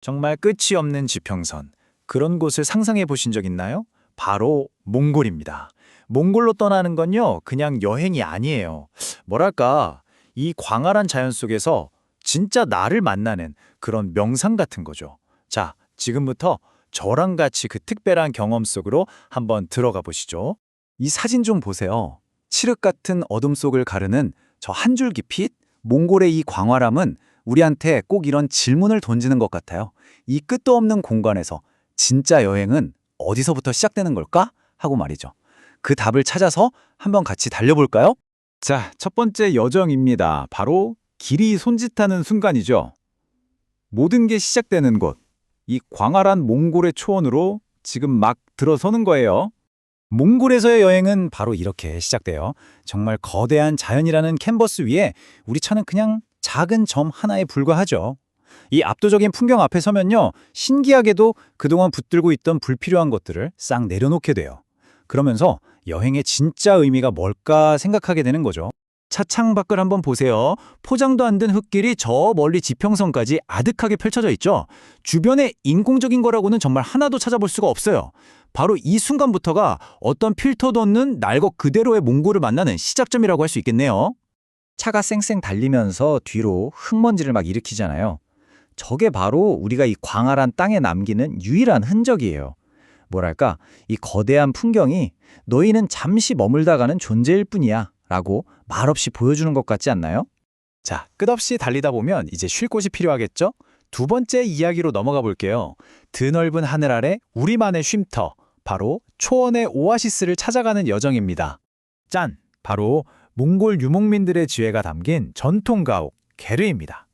정말 끝이 없는 지평선. 그런 곳을 상상해 보신 적 있나요? 바로 몽골입니다. 몽골로 떠나는 건요, 그냥 여행이 아니에요. 뭐랄까, 이 광활한 자연 속에서 진짜 나를 만나는 그런 명상 같은 거죠. 자, 지금부터 저랑 같이 그 특별한 경험 속으로 한번 들어가 보시죠. 이 사진 좀 보세요. 칠흑 같은 어둠 속을 가르는 저 한 줄기 빛? 몽골의 이 광활함은 우리한테 꼭 이런 질문을 던지는 것 같아요. 이 끝도 없는 공간에서 진짜 여행은 어디서부터 시작되는 걸까? 하고 말이죠. 그 답을 찾아서 한번 같이 달려볼까요? 자, 첫 번째 여정입니다. 바로 길이 손짓하는 순간이죠. 모든 게 시작되는 곳. 이 광활한 몽골의 초원으로 지금 막 들어서는 거예요. 몽골에서의 여행은 바로 이렇게 시작돼요. 정말 거대한 자연이라는 캔버스 위에 우리 차는 그냥 작은 점 하나에 불과하죠. 이 압도적인 풍경 앞에 서면요, 신기하게도 그동안 붙들고 있던 불필요한 것들을 싹 내려놓게 돼요. 그러면서 여행의 진짜 의미가 뭘까 생각하게 되는 거죠. 차창 밖을 한번 보세요. 포장도 안 된 흙길이 저 멀리 지평선까지 아득하게 펼쳐져 있죠. 주변에 인공적인 거라고는 정말 하나도 찾아볼 수가 없어요. 바로 이 순간부터가 어떤 필터도 없는 날 것 그대로의 몽골을 만나는 시작점이라고 할 수 있겠네요. 차가 쌩쌩 달리면서 뒤로 흙먼지를 막 일으키잖아요. 저게 바로 우리가 이 광활한 땅에 남기는 유일한 흔적이에요. 뭐랄까, 이 거대한 풍경이 너희는 잠시 머물다 가는 존재일 뿐이야 라고 말없이 보여주는 것 같지 않나요? 자, 끝없이 달리다 보면 이제 쉴 곳이 필요하겠죠? 두 번째 이야기로 넘어가 볼게요. 드넓은 하늘 아래 우리만의 쉼터, 바로 초원의 오아시스를 찾아가는 여정입니다. 짠! 바로 몽골 유목민들의 지혜가 담긴 전통 가옥, 게르입니다.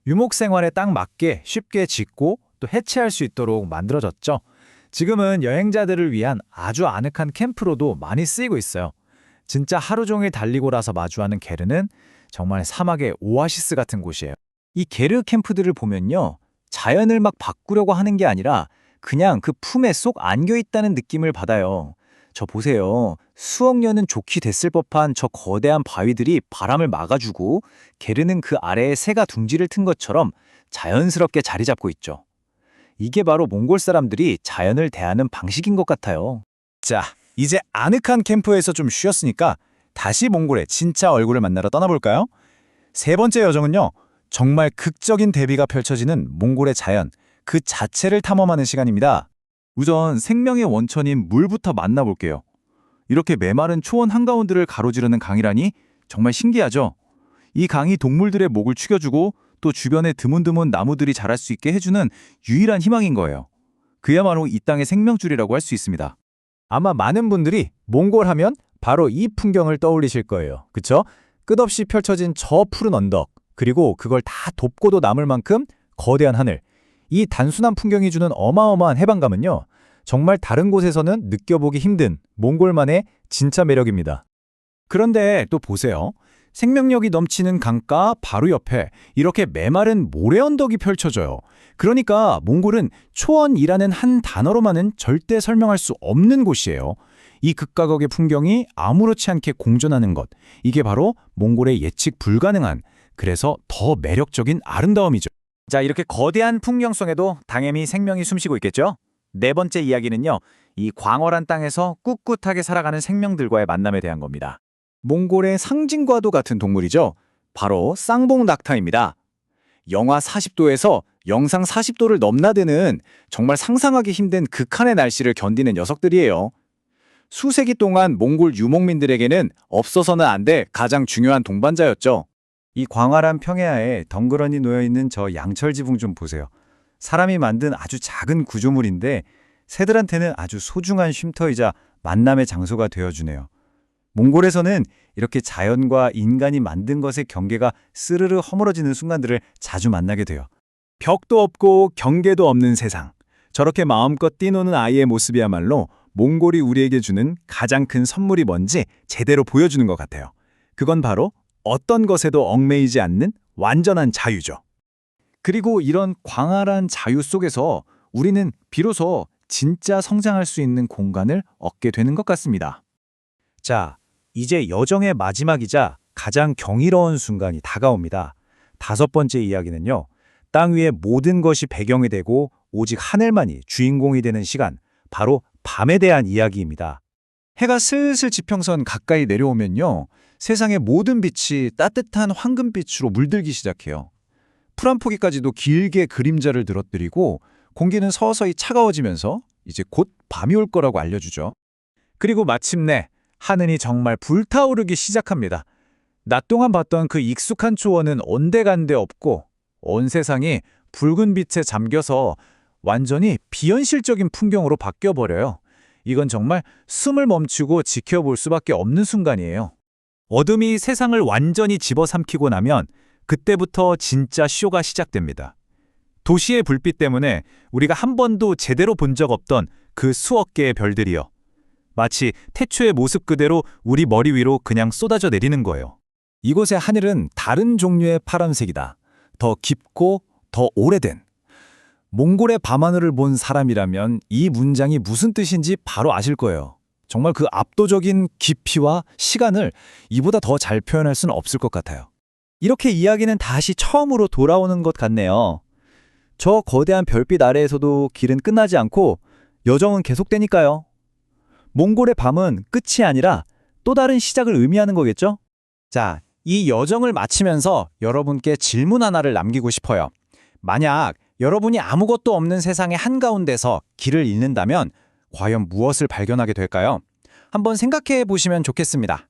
유목 생활에 딱 맞게 쉽게 짓고 또 해체할 수 있도록 만들어졌죠. 지금은 여행자들을 위한 아주 아늑한 캠프로도 많이 쓰이고 있어요. 진짜 하루 종일 달리고라서 마주하는 게르는 정말 사막의 오아시스 같은 곳이에요. 이 게르 캠프들을 보면요, 자연을 막 바꾸려고 하는 게 아니라 그냥 그 품에 쏙 안겨 있다는 느낌을 받아요. 저 보세요. 수억 년은 좋게 됐을 법한 저 거대한 바위들이 바람을 막아주고 게르는 그 아래에 새가 둥지를 튼 것처럼 자연스럽게 자리 잡고 있죠. 이게 바로 몽골 사람들이 자연을 대하는 방식인 것 같아요. 자, 이제 아늑한 캠프에서 좀 쉬었으니까 다시 몽골의 진짜 얼굴을 만나러 떠나볼까요? 세 번째 여정은요, 정말 극적인 대비가 펼쳐지는 몽골의 자연, 그 자체를 탐험하는 시간입니다. 우선 생명의 원천인 물부터 만나볼게요. 이렇게 메마른 초원 한가운데를 가로지르는 강이라니 정말 신기하죠? 이 강이 동물들의 목을 축여주고 또 주변에 드문드문 나무들이 자랄 수 있게 해주는 유일한 희망인 거예요. 그야말로 이 땅의 생명줄이라고 할 수 있습니다. 아마 많은 분들이 몽골 하면 바로 이 풍경을 떠올리실 거예요. 그쵸? 끝없이 펼쳐진 저 푸른 언덕, 그리고 그걸 다 돕고도 남을 만큼 거대한 하늘. 이 단순한 풍경이 주는 어마어마한 해방감은요, 정말 다른 곳에서는 느껴보기 힘든 몽골만의 진짜 매력입니다. 그런데 또 보세요. 생명력이 넘치는 강가 바로 옆에 이렇게 메마른 모래 언덕이 펼쳐져요. 그러니까 몽골은 초원이라는 한 단어로만은 절대 설명할 수 없는 곳이에요. 이 극과 극의 풍경이 아무렇지 않게 공존하는 것, 이게 바로 몽골의 예측 불가능한, 그래서 더 매력적인 아름다움이죠. 자, 이렇게 거대한 풍경 속에도 당연히 생명이 숨쉬고 있겠죠? 네 번째 이야기는요, 이 광활한 땅에서 꿋꿋하게 살아가는 생명들과의 만남에 대한 겁니다. 몽골의 상징과도 같은 동물이죠. 바로 쌍봉 낙타입니다. 영하 40도에서 영상 40도를 넘나드는 정말 상상하기 힘든 극한의 날씨를 견디는 녀석들이에요. 수세기 동안 몽골 유목민들에게는 없어서는 안 될 가장 중요한 동반자였죠. 이 광활한 평야에 덩그러니 놓여있는 저 양철 지붕 좀 보세요. 사람이 만든 아주 작은 구조물인데 새들한테는 아주 소중한 쉼터이자 만남의 장소가 되어주네요. 몽골에서는 이렇게 자연과 인간이 만든 것의 경계가 스르르 허물어지는 순간들을 자주 만나게 돼요. 벽도 없고 경계도 없는 세상. 저렇게 마음껏 뛰노는 아이의 모습이야말로 몽골이 우리에게 주는 가장 큰 선물이 뭔지 제대로 보여주는 것 같아요. 그건 바로 어떤 것에도 얽매이지 않는 완전한 자유죠. 그리고 이런 광활한 자유 속에서 우리는 비로소 진짜 성장할 수 있는 공간을 얻게 되는 것 같습니다. 자, 이제 여정의 마지막이자 가장 경이로운 순간이 다가옵니다. 다섯 번째 이야기는요, 땅 위의 모든 것이 배경이 되고 오직 하늘만이 주인공이 되는 시간, 바로 밤에 대한 이야기입니다. 해가 슬슬 지평선 가까이 내려오면요. 세상의 모든 빛이 따뜻한 황금빛으로 물들기 시작해요. 풀 한 포기까지도 길게 그림자를 늘어뜨리고 공기는 서서히 차가워지면서 이제 곧 밤이 올 거라고 알려주죠. 그리고 마침내 하늘이 정말 불타오르기 시작합니다. 낮 동안 봤던 그 익숙한 초원은 온데간데 없고 온 세상이 붉은 빛에 잠겨서 완전히 비현실적인 풍경으로 바뀌어버려요. 이건 정말 숨을 멈추고 지켜볼 수밖에 없는 순간이에요. 어둠이 세상을 완전히 집어삼키고 나면 그때부터 진짜 쇼가 시작됩니다. 도시의 불빛 때문에 우리가 한 번도 제대로 본 적 없던 그 수억 개의 별들이요. 마치 태초의 모습 그대로 우리 머리 위로 그냥 쏟아져 내리는 거예요. 이곳의 하늘은 다른 종류의 파란색이다. 더 깊고 더 오래된. 몽골의 밤하늘을 본 사람이라면 이 문장이 무슨 뜻인지 바로 아실 거예요. 정말 그 압도적인 깊이와 시간을 이보다 더 잘 표현할 수는 없을 것 같아요. 이렇게 이야기는 다시 처음으로 돌아오는 것 같네요. 저 거대한 별빛 아래에서도 길은 끝나지 않고 여정은 계속되니까요. 몽골의 밤은 끝이 아니라 또 다른 시작을 의미하는 거겠죠? 자, 이 여정을 마치면서 여러분께 질문 하나를 남기고 싶어요. 만약 여러분이 아무것도 없는 세상의 한가운데서 길을 잃는다면 과연 무엇을 발견하게 될까요? 한번 생각해 보시면 좋겠습니다.